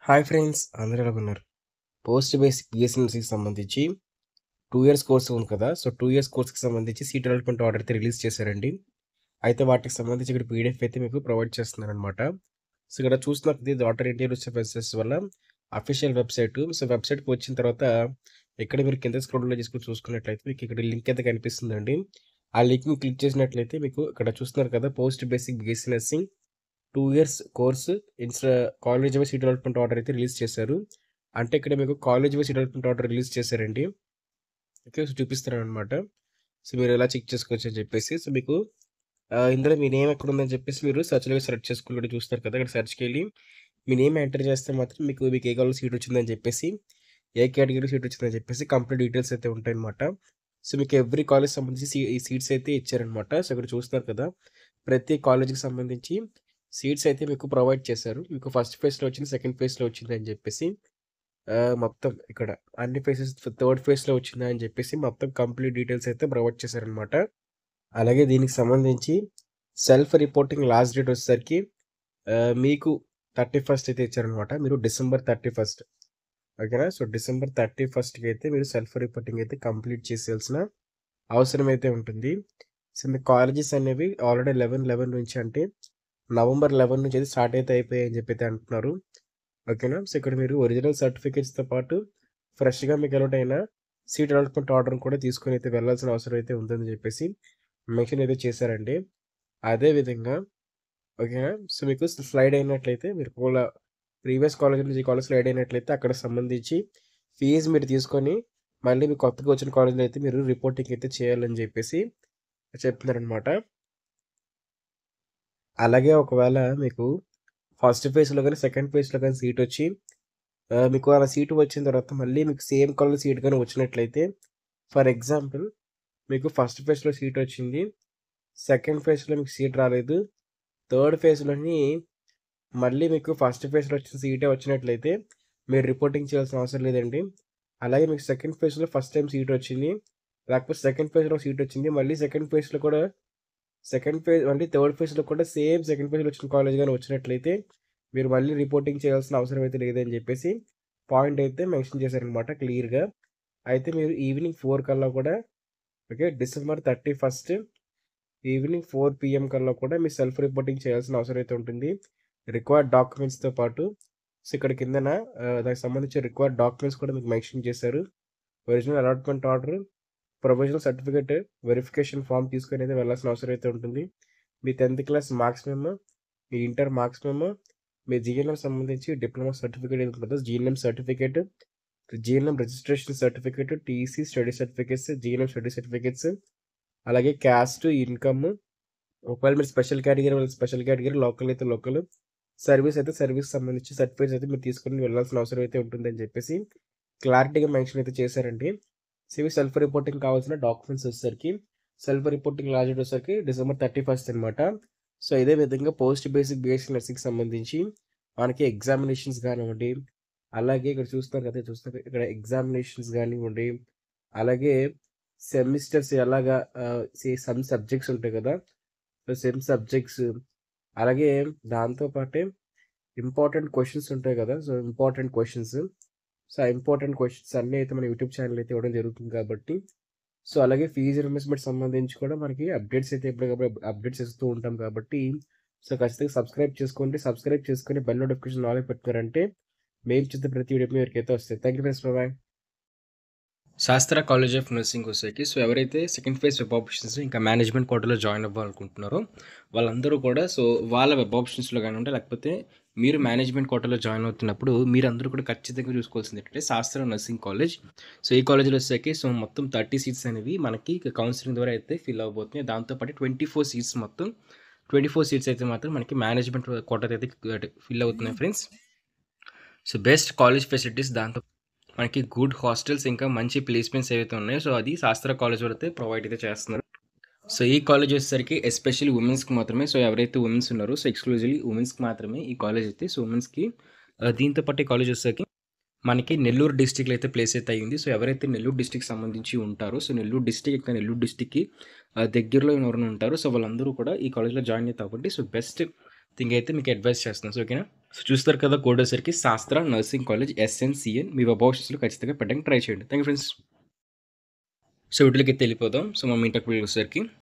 Hi friends, అందరూ ఎలాగున్నారు? Post basic బిఎస్ఎన్ఎల్‌సికి సంబంధించి 2 years course ఉంది కదా! సో, 2 ఇయర్స్ కోర్స్‌కి సంబంధించి సీట్ అలాట్‌మెంట్ ఆర్డర్ అయితే రిలీజ్ చేశారండి. అయితే వాటికి సంబంధించి ఇక్కడ పీడీఎఫ్ అయితే మీకు ప్రొవైడ్ చేస్తున్నారనమాట. సో, ఇక్కడ చూస్తున్నారు ఇది వాటర్ ఇంటీరియర్ సర్వీసెస్ వల్ల అఫీషియల్ వెబ్‌సైటు. సో, వెబ్‌సైట్‌కి వచ్చిన తర్వాత ఇక్కడ మీరు కింద స్క్రోల్‌లో చేసుకొని చూసుకున్నట్లయితే మీకు ఇక్కడ లింక్ అయితే కనిపిస్తుందండి. ఆ లింక్‌ని క్లిక్ చేసినట్లయితే మీకు ఇక్కడ చూస్తున్నారు కదా! Post basic BSc 2 years course college wise seat allotment order అయితే రిలీజ్ చేశారు. అంటే ఇక్కడ మీకు college wise seat allotment order release చేశారండి. ఓకే. సో, చూపిస్తున్నారనమాట. సో, మీరు ఎలా చెక్ చేసుకోవచ్చు అని చెప్పేసి. సో, మీకు ఇందులో మీ నేమ్ ఎక్కడుందని చెప్పేసి మీరు సెర్చ్‌లో సెర్చ్ చేసుకుంటే చూస్తారు కదా! ఇక్కడ సెర్చ్‌కెళ్ళి మీ నేమ్ ఎంటర్ చేస్తే మాత్రం మీకు ఏ కాలేజ్‌లో సీట్ వచ్చిందని చెప్పేసి, ఏ కేటగిరీలో సీట్ వచ్చిందని చెప్పేసి కంప్లీట్ డీటెయిల్స్ అయితే ఉంటాయన్నమాట. సో, మీకు ఎవ్రీ కాలేజ్ సంబంధించి ఈ సీట్స్ అయితే ఇచ్చారనమాట. సో, ఇక్కడ చూస్తున్నారు కదా! ప్రతి కాలేజ్‌కి సంబంధించి సీట్స్ అయితే మీకు ప్రొవైడ్ చేశారు. మీకు ఫస్ట్ ఫేజ్‌లో వచ్చింది, సెకండ్ ఫేజ్‌లో వచ్చిందని చెప్పేసి మొత్తం ఇక్కడ అన్ని ఫేజెస్ థర్డ్ ఫేజ్‌లో వచ్చిందా అని చెప్పేసి మొత్తం కంప్లీట్ డీటెయిల్స్ అయితే ప్రొవైడ్ చేశారనమాట. అలాగే దీనికి సంబంధించి సెల్ఫ్ రిపోర్టింగ్ లాస్ట్ డేట్ వచ్చేసరికి మీకు 31st అయితే ఇచ్చారనమాట. మీరు డిసెంబర్ 31 ఓకేనా? సో, డిసెంబర్ 31కి అయితే మీరు సెల్ఫ్ రిపోర్టింగ్ అయితే కంప్లీట్ చేసేయాల్సిన అవసరం అయితే ఉంటుంది. సో, మీ కాలేజెస్ అనేవి ఆల్రెడీ 11 నుంచి అంటే నవంబర్ 11 నుంచి అయితే స్టార్ట్ అయితే అయిపోయాయని చెప్పి అయితే అంటున్నారు. ఓకేనా? సో, ఇక్కడ మీరు ఒరిజినల్ సర్టిఫికేట్స్‌తో పాటు ఫ్రెష్‌గా మీకు అలౌట్ అయిన సీట్ అలాట్‌మెంట్ ఆర్డర్‌ని కూడా తీసుకొని అయితే వెళ్ళాల్సిన అవసరం అయితే ఉందని చెప్పేసి మెన్షన్ అయితే చేశారండి. అదే విధంగా ఓకేనా? సో, మీకు స్లైడ్ అయినట్లయితే మీరు ప్రీవియస్ కాలేజ్ నుంచి ఈ కాలేజ్ స్లైడ్ అయినట్లయితే అక్కడ సంబంధించి ఫీజ్ మీరు తీసుకొని మళ్ళీ మీకు కొత్తగా వచ్చిన కాలేజ్‌లో అయితే మీరు రిపోర్టింగ్ అయితే చేయాలని చెప్పేసి చెప్తున్నారనమాట. అలాగే ఒకవేళ మీకు ఫస్ట్ ఫేజ్‌లో గాని, సెకండ్ ఫేజ్‌లో గాని సీటొచ్చి మీకు అలా సీటు వచ్చిన తర్వాత మళ్ళీ మీకు సేమ్ కాలేజ్‌లో సీట్ గాని వచ్చినట్లయితే ఫర్ ఎగ్జాంపుల్ మీకు ఫస్ట్ ఫేజ్‌లో సీటొచ్చింది. సెకండ్ ఫేజ్‌లో మీకు సీట్ రాలేదు. థర్డ్ ఫేజ్‌లోని మళ్ళీ మీకు ఫస్ట్ ఫేజ్‌లో వచ్చిన సీటే వచ్చినట్లయితే మీరు రిపోర్టింగ్ చేయాల్సిన అవసరం లేదండి. అలాగే మీకు సెకండ్ ఫేజ్‌లో ఫస్ట్ టైమ్ సీటొచ్చింది. లేకపోతే సెకండ్ ఫేజ్‌లో సీటొచ్చింది. మళ్ళీ సెకండ్ ఫేజ్‌లో కూడా సెకండ్ ఫేజ్ మళ్ళీ థర్డ్ ఫేజ్‌లో కూడా సేమ్ సెకండ్ ఫేజ్‌లో వచ్చిన కాలేజ్ గాని వచ్చినట్లయితే మీరు మళ్ళీ రిపోర్టింగ్ చేయాల్సిన అవసరం అయితే లేదని చెప్పేసి పాయింట్ అయితే మెన్షన్ చేశారనమాట క్లియర్‌గా. అయితే మీరు ఈవినింగ్ 4 కల్లా కూడా ఓకే. డిసెంబర్ 31 ఈవినింగ్ 4 పీఎం కల్లా కూడా మీ సెల్ఫ్ రిపోర్టింగ్ చేయాల్సిన అవసరం అయితే ఉంటుంది. రిక్వైర్డ్ డాక్యుమెంట్స్‌తో పాటు సో, ఇక్కడ కిందన దానికి సంబంధించిన రిక్వైర్డ్ డాక్యుమెంట్స్ కూడా మీకు మెన్షన్ చేశారు. Original allotment order, provisional certificate, verification form తీసుకొని అయితే వెళ్ళాల్సిన అవసరం అయితే ఉంటుంది. మీ 10థ్ క్లాస్ మార్క్స్ మెమో, మీ ఇంటర్ మార్క్స్ మెమో, మీ జీఎన్ఎం సంబంధించి డిప్లొమా సర్టిఫికేట్ ఏది ఉంటుందో GNM certificate, GNM registration certificate, TC study certificates, GNM study certificates, అలాగే క్యాస్ట్, ఇన్‌కమ్ ఒకవేళ మీరు స్పెషల్ కేటగిరీ వాళ్ళకి స్పెషల్ కేటగిరీ, లోకల్ అయితే లోకల్, సర్వీస్ అయితే సర్వీస్ సంబంధించి సర్టిఫికేట్స్ అయితే మీరు తీసుకొని వెళ్ళాల్సిన అవసరం అయితే ఉంటుందని చెప్పేసి క్లారిటీగా మెన్షన్ అయితే చేశారండి. సివి సెల్ఫ్ రిపోర్టింగ్ కావాల్సిన డాక్యుమెంట్స్ వచ్చేసరికి సెల్ఫ్ రిపోర్టింగ్ లాస్ట్ డేట్ వచ్చేసరికి డిసెంబర్ 31 అనమాట. సో, ఇదే విధంగా పోస్ట్ బేసిక్ బీఎస్సీ నర్సింగ్‌కి సంబంధించి మనకి ఎగ్జామినేషన్స్ కానివ్వండి, అలాగే ఇక్కడ చూస్తున్నారు కదా! చూస్తున్నారు ఇక్కడ ఎగ్జామినేషన్స్ గానివ్వండి, అలాగే సెమిస్టర్స్ ఎలాగా సమ్ సబ్జెక్ట్స్ ఉంటాయి కదా! సో, సెమ్ సబ్జెక్ట్స్ అలాగే దాంతో పాటే ఇంపార్టెంట్ క్వెషన్స్ ఉంటాయి కదా! So, important questions. సో, ఆ ఇంపార్టెంట్ క్వెషన్స్ అన్నీ అయితే మన యూట్యూబ్ ఛానల్ అయితే ఇవ్వడం జరుగుతుంది కాబట్టి, సో, అలాగే ఫీజ్ రీయింబర్స్‌మెంట్ సంబంధించి కూడా మనకి అప్డేట్స్ అయితే ఎప్పటికప్పుడు అప్డేట్స్ ఇస్తూ ఉంటాం కాబట్టి, సో, ఖచ్చితంగా సబ్స్క్రైబ్ చేసుకోండి. సబ్స్క్రైబ్ చేసుకొని బెల్ నోటిఫికేషన్ ఆల్‌లో పెట్టుకున్నారంటే మేము చేసే ప్రతి వీడియో మీ వరకైతే వస్తాయి. Thank you friends. బాయ్. శాస్త్ర కాలేజ్ ఆఫ్ నర్సింగ్ వచ్చేకి సో ఎవరైతే సెకండ్ ఫేజ్ వెబ్ ఆప్షన్స్ ఇంకా మేనేజ్మెంట్ కోటాలో జాయిన్ అవ్వాలనుకుంటున్నారో వాళ్ళందరూ కూడా సో వాళ్ళ వెబ్ ఆప్షన్స్లో కానివ్వండి లేకపోతే మీరు మేనేజ్మెంట్ కోటాలో జాయిన్ అవుతున్నప్పుడు మీరందరూ కూడా ఖచ్చితంగా చూసుకోవాల్సింది ఏంటంటే శాస్త్ర నర్సింగ్ కాలేజ్. సో ఈ కాలేజ్లో వచ్చేకి సో మొత్తం 30 సీట్స్ అనేవి మనకి కౌన్సిలింగ్ ద్వారా అయితే ఫిల్ అవబోతున్నాయి. దాంతోపాటు 24 సీట్స్ మొత్తం 24 సీట్స్ అయితే మాత్రం మనకి మేనేజ్మెంట్ కోటా అయితే ఫిల్ అవుతున్నాయి friends. So best college facilities దాంతో మనకి గుడ్ హాస్టల్స్ ఇంకా మంచి ప్లేస్మెంట్స్ ఏవైతే ఉన్నాయో సో అది శాస్త్ర కాలేజ్ వాళ్ళు అయితే ప్రొవైడ్ అయితే చేస్తున్నారు. సో ఈ కాలేజ్ వచ్చేసరికి ఎస్పెషల్లీ ఉమెన్స్కి మాత్రమే. సో ఎవరైతే ఉమెన్స్ ఉన్నారో సో ఎక్స్క్లూజివ్లీ ఉమెన్స్కి మాత్రమే ఈ కాలేజ్ అయితే. సో ఉమెన్స్కి దీంతో పాటు ఈ కాలేజ్ వచ్చేసరికి మనకి నెల్లూరు డిస్టిక్లో అయితే ప్లేస్ అయితే అయ్యింది. సో ఎవరైతే నెల్లూరు డిస్టిక్ సంబంధించి ఉంటారో సో నెల్లూరు డిస్టిక్ ఇంకా నెల్లూరు డిస్టిక్కి దగ్గరలో ఎవరైనా ఉంటారో సో వాళ్ళందరూ కూడా ఈ కాలేజ్లో జాయిన్ అయితే అవ్వండి. సో బెస్ట్ థింగ్ అయితే మీకు అడ్వైస్ చేస్తున్నాను. సో ఓకేనా. సో చూస్తారు కదా కోడ్ వచ్చేసరికి శాస్త్ర నర్సింగ్ కాలేజ్ ఎస్ఎన్సిఎన్. మీ వెబ్ ఆప్షన్స్‌లో ఖచ్చితంగా పెట్టడానికి ట్రై చేయండి. Thank you friends. సో వీటిలోకైతే వెళ్ళిపోదాం. సో మనం ఇంటర్వ్యూకి వచ్చేసరికి